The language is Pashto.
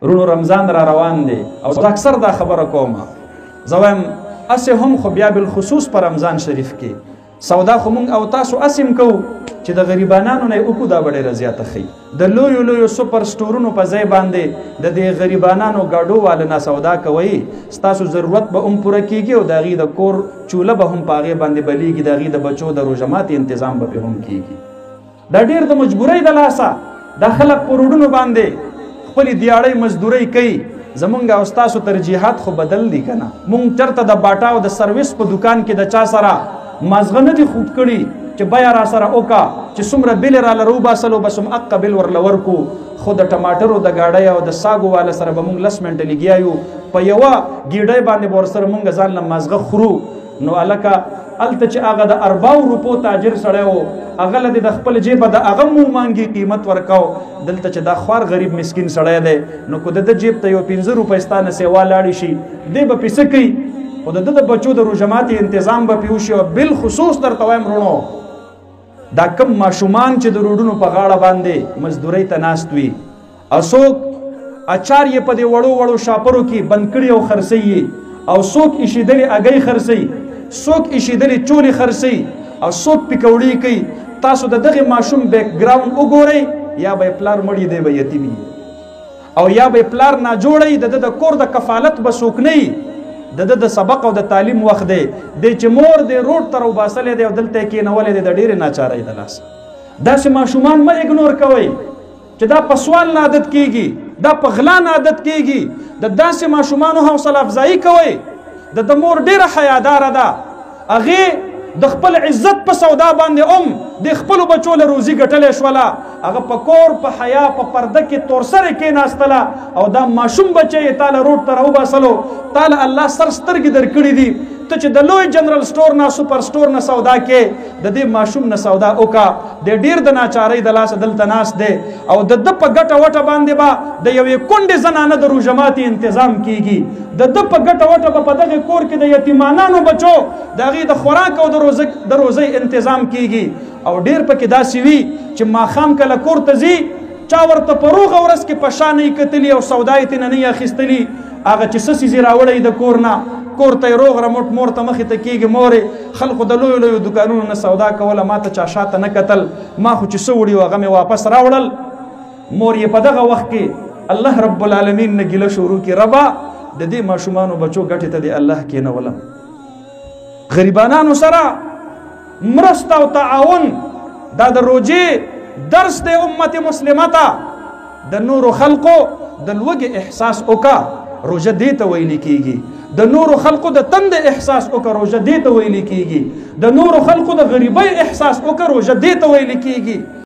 رونو رمضان را روان دی او اکثر دا خبره کوم زویم اسه هم خو بیا بالخصوص پر رمضان شریف کې سودا خو مونږ او تاسو اسیم کو چې د غریبانو نه وکړو دا ډېره زیاته خي د لویو لویو سپر سټورونو په ځای باندې د دې غریبانو گاډو وال نه سودا کوي ستاسو ضرورت به هم پوره کیږي او د غي د کور چوله به هم پاغه باندې بلیږي د غي د بچو د روزمات تنظیم به هم کیږي دا ډېر د مجبورۍ د لاسه د خلک پروډونو باندې خپل دیاړی مزدوري کوي زمونږ او تاسو ترجیحات خو بدل دي کنه مونږ چرته د باټا او د سرویس په دکان کې د چا سره مازغه نه دي خوټ کړي چې بیا را سره اوکا چې څومره بیل را لرو باسلو بسم اقبل ور لورکو خو د ټماټرو د گاډۍ او د ساګو والا سره به مونږ لس منټه لګیایو په یوه ګیډۍ باندې ور سره مونږ ځان له مازغه خورو نو الکه الته چې هغه د 40 روپو تاجر سړی و هغه له د خپل جیبه د هغه مو مانګي قیمت ورکاو دلته چې دا خوار غریب مسکین سړی دی نو کو د جیب ته یو 15 روپۍ ستانه سیوا لاړی شي دی به پیسه کوي خو د بچو د روزمات تنظیم به پیوشي او بالخصوص درته وایم رونو دا کم ماشومان چې د روډونو په غاړه باندې مزدورۍ ته ناست وي څوک اچار یې په دې وړو وړو شاپرو کې بند کړي او خرڅوي او څوک ایشېدلې اګۍ خرڅوي څوک ایشېدلې چولې خرڅوي او څوک پکوړې کوي تاسو د دغه ماشوم بیک ګراوند وګورئ یا به پلار مړی دی به یتیم او یا به پلار نه جوړی د کور د کفالت به څوک نه د سبق او د تعلیم وخت دی چې مور د روډ تر وباسلې دی او دلته کېنولې دی د ډېرې ناچارۍ د لاسه داسې ماشومان مه اګنور کوئ چې دا په سوال نه عادت کېږي دا په غلا نه عادت کېږي د داسې ماشومانو حوصله افزایي کوئ د مور ډېره حیاداره ده هغې د خپل عزت په سودا باندې د خپل بچو له روزي ګټلې شوله هغه په کور په حیا په پرده کې تور سره کېناستله او دا ماشوم بچی یې تاله روډ ته راوباسلو تاله الله سر سترګې درکړي دي ته چې د لوی جنرال سټور نه سپر سټور نه سودا کې د دې ماشوم نه سودا وکا د ډیر د ناچارۍ د لاسه دلته ناست دی او د په ګټه وټه باندې به د یوې کونډې زنانه د روژماتي تنظیم کیږي د په ګټه وټه به په دغه کور کې د یتیمانانو بچو د هغې د خوراک او د روزۍ تنظیم کیږي او ډیر پکې داسې وي چې ماښام کله کور ته ځي چا ورته په روغه ورځ کې په شا نه کتلي او سودا یې ترېنه نه اخیستلي هغه چې څه څیز یې راوړی د کور نه کور ته روغ رمټ مور ته مخې ته کېږي مورې خلکو د لویو لویو دوکانونو نه سودا کوله ما ته چا شاته نه کتل ما خو چې څه وړي وو هغه مې واپس راوړل مور یې په دغه وخت کې الله رب العالمین نه ګیله شروع کړي ربا د دې ماشومانو بچو ګټې ته دې الله کېنولم غریبانانو سره مرسته او تعاون دا د روژې درس دی امت مسلمه ته د نورو خلقو د لوږې احساس وکړه روژه دې ته ویل کېږي د نورو خلقو د تند احساس وکړه روژه دې ته ویل کېږي د نورو خلقو د غریبۍ احساس وکړه روژه دې ته ویل کېږي